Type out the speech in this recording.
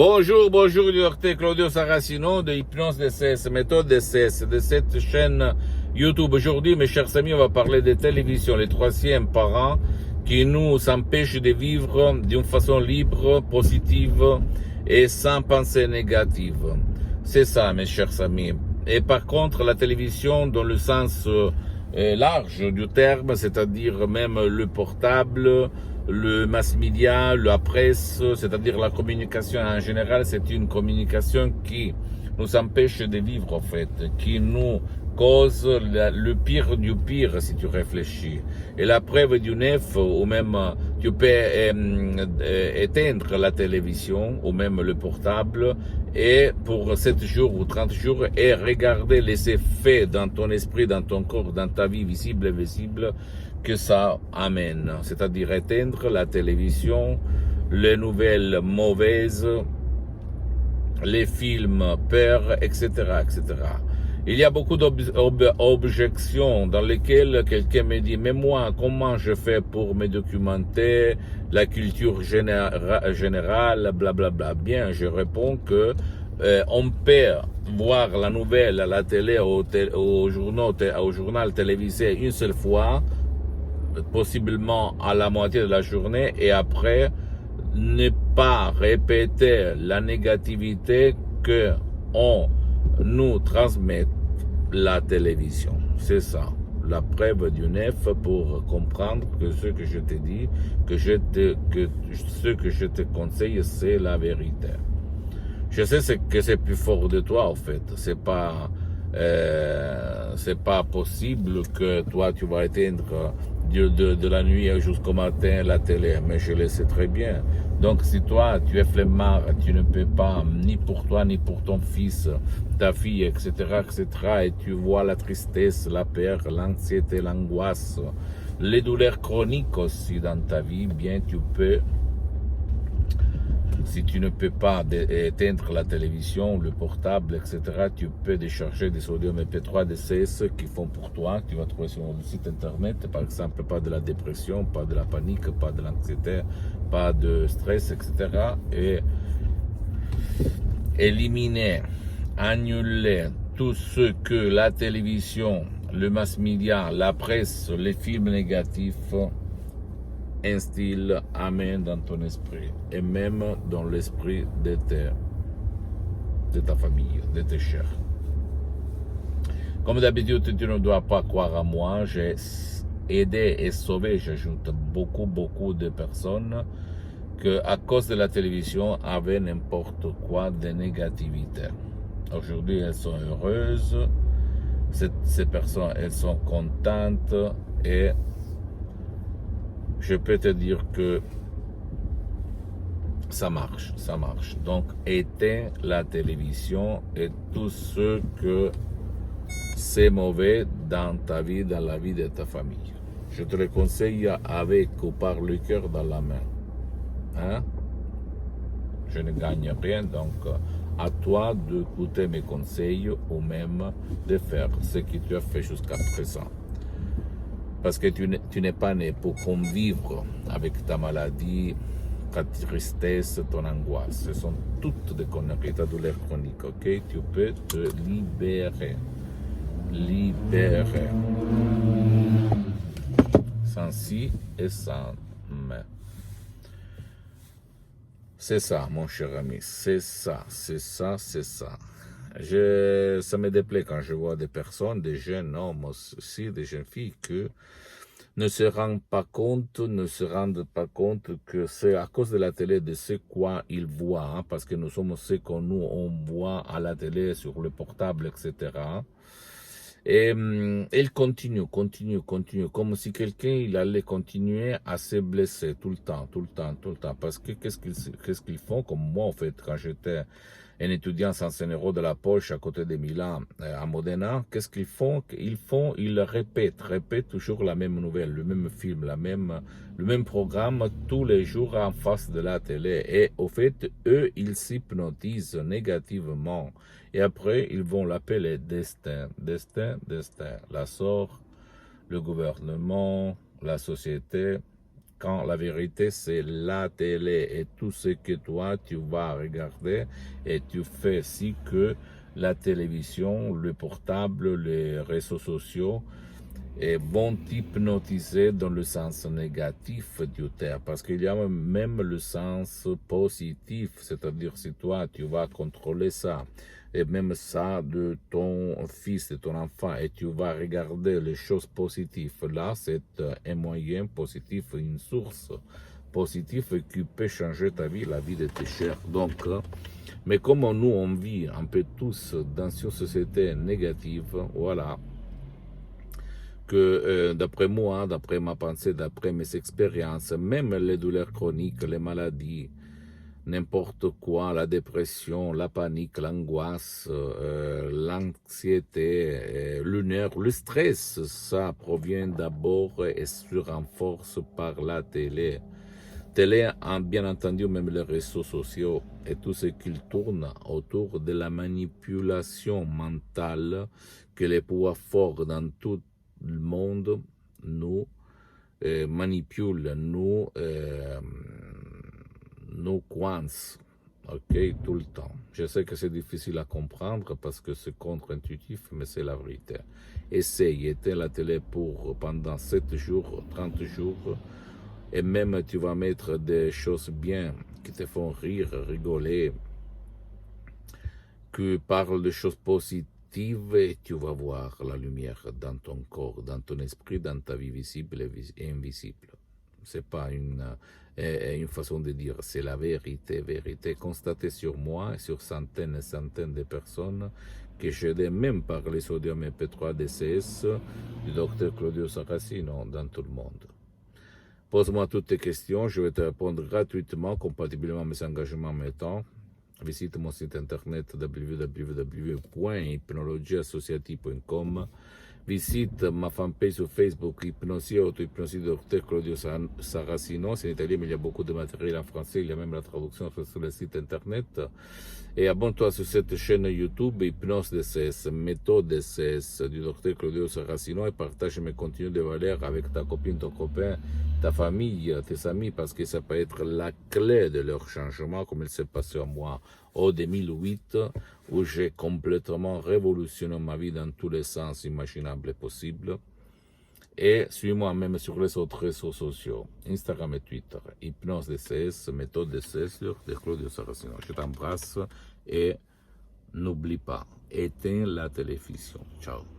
Bonjour, bonjour, docteur Claudio Saracino de Hypnose DCS, méthode DCS, de cette chaîne YouTube. Aujourd'hui, mes chers amis, on va parler de télévision, les troisièmes parents qui nous empêchent de vivre d'une façon libre, positive et sans pensée négative. C'est ça, mes chers amis. Et par contre, la télévision, dans le sens large du terme, c'est-à-dire même le portable, le mass media, la presse, c'est-à-dire la communication en général, c'est une communication qui nous empêche de vivre en fait, qui nous cause le pire du pire si tu réfléchis. Et la preuve du neuf, ou même tu peux éteindre la télévision, ou même le portable, et pour 7 jours ou 30 jours, et regarder les effets dans ton esprit, dans ton corps, dans ta vie visible et visible, que ça amène. C'est-à-dire éteindre la télévision, les nouvelles mauvaises, les films peurs, etc., etc. Il y a beaucoup d'objections dans lesquelles quelqu'un me dit « Mais moi, comment je fais pour me documenter, la culture générale, blablabla ». Bien, je réponds que on peut voir la nouvelle à la télé, au journal télévisé une seule fois, possiblement à la moitié de la journée, et après ne pas répéter la négativité que on nous transmet la télévision. C'est ça, la preuve du neuf pour comprendre que ce que je te dis, que ce que je te conseille, c'est la vérité. Je sais que c'est plus fort de toi en fait, c'est pas possible que toi tu vas éteindre de la nuit jusqu'au matin la télé, mais je le sais très bien. Donc si toi tu es flemmard, tu ne peux pas, ni pour toi ni pour ton fils, ta fille, etc., etc., et tu vois la tristesse, la peur, l'anxiété, l'angoisse, les douleurs chroniques aussi dans ta vie, bien tu peux, si tu ne peux pas éteindre la télévision, le portable, etc., tu peux décharger des sodium MP3, des CS qui font pour toi. Tu vas trouver sur le site internet, par exemple, pas de la dépression, pas de la panique, pas de l'anxiété, pas de stress, etc. Et éliminer, annuler tout ce que la télévision, le mass media, la presse, les films négatifs instille, amène dans ton esprit et même dans l'esprit de ta famille, de tes chers. Comme d'habitude, tu ne dois pas croire à moi, j'ai aidé et sauvé, j'ajoute, beaucoup de personnes que à cause de la télévision avaient n'importe quoi de négativité. Aujourd'hui, elles sont heureuses, ces personnes, elles sont contentes et je peux te dire que ça marche, ça marche. Donc, éteins la télévision et tout ce que c'est mauvais dans ta vie, dans la vie de ta famille. Je te le conseille avec ou par le cœur dans la main. Hein? Je ne gagne rien, donc à toi d'écouter mes conseils ou même de faire ce que tu as fait jusqu'à présent. Parce que tu n'es pas né pour convivre avec ta maladie, ta tristesse, ton angoisse. Ce sont toutes des conneries, ta douleur chronique, ok? Tu peux te libérer. Libérer. Sans si et sans mais. C'est ça, mon cher ami. C'est ça, c'est ça, c'est ça. Ça me déplaît quand je vois des personnes, des jeunes hommes aussi, des jeunes filles qui ne se rendent pas compte que c'est à cause de la télé, de ce quoi ils voient, hein, parce que nous sommes ce qu'on on voit à la télé, sur le portable, etc. Et il continue, comme si quelqu'un il allait continuer à se blesser tout le temps, parce que qu'est-ce qu'ils font, comme moi en fait, quand j'étais un étudiant sans 100 € de la poche à côté de Milan, à Modena, qu'est-ce qu'ils font? Ils répètent toujours la même nouvelle, le même film, le même programme tous les jours en face de la télé. Et au fait, eux, ils s'hypnotisent négativement. Et après, ils vont l'appeler destin. La sort, le gouvernement, la société, quand la vérité c'est la télé et tout ce que toi tu vas regarder et tu fais si que la télévision, le portable, les réseaux sociaux vont t'hypnotiser dans le sens négatif du terme, parce qu'il y a même le sens positif, c'est-à-dire si toi tu vas contrôler ça, et même ça de ton fils, de ton enfant, et tu vas regarder les choses positives, là c'est un moyen positif, une source positive qui peut changer ta vie, la vie de tes chers. Donc, mais comme nous on vit un peu tous dans une société négative, voilà, que d'après moi, d'après ma pensée, d'après mes expériences, même les douleurs chroniques, les maladies, n'importe quoi, la dépression, la panique, l'angoisse, l'anxiété, le nerf, le stress, ça provient d'abord et se renforce par la télé. Télé, bien entendu, même les réseaux sociaux et tout ce qui tourne autour de la manipulation mentale que les pouvoirs forts dans tout le monde nous manipulent, nous coincent, ok, tout le temps. Je sais que c'est difficile à comprendre parce que c'est contre-intuitif, mais c'est la vérité. Essaye, éteins la télé pendant 7 jours, 30 jours, et même tu vas mettre des choses bien qui te font rire, rigoler, qui parlent de choses positives, et tu vas voir la lumière dans ton corps, dans ton esprit, dans ta vie visible et invisible. C'est pas une façon de dire, c'est la vérité, vérité constatée sur moi et sur centaines et centaines de personnes que j'ai aidé même par les sodium MP3 DCS du docteur Claudio Saracino dans tout le monde. Pose-moi toutes tes questions, je vais te répondre gratuitement, compatiblement à mes engagements, mes temps. Visite mon site internet www.hypnologieassociative.com. Visite ma fanpage sur Facebook, Hypnosie, Auto-Hypnosie de Dr Claudio Saracino. C'est en italien, mais il y a beaucoup de matériel en français. Il y a même la traduction sur le site internet. Et abonne-toi sur cette chaîne YouTube, Hypnose DCS, méthode DCS du Dr Claudio Saracino, et partage mes contenus de valeur avec ta copine, ton copain, ta famille, tes amis, parce que ça peut être la clé de leur changement, comme il s'est passé à moi en 2008, où j'ai complètement révolutionné ma vie dans tous les sens imaginables et possibles. Et suis-moi même sur les autres réseaux sociaux, Instagram et Twitter, Hypnose DCS, méthode DCS de Claudio Saracino. Je t'embrasse et n'oublie pas, éteins la télévision. Ciao.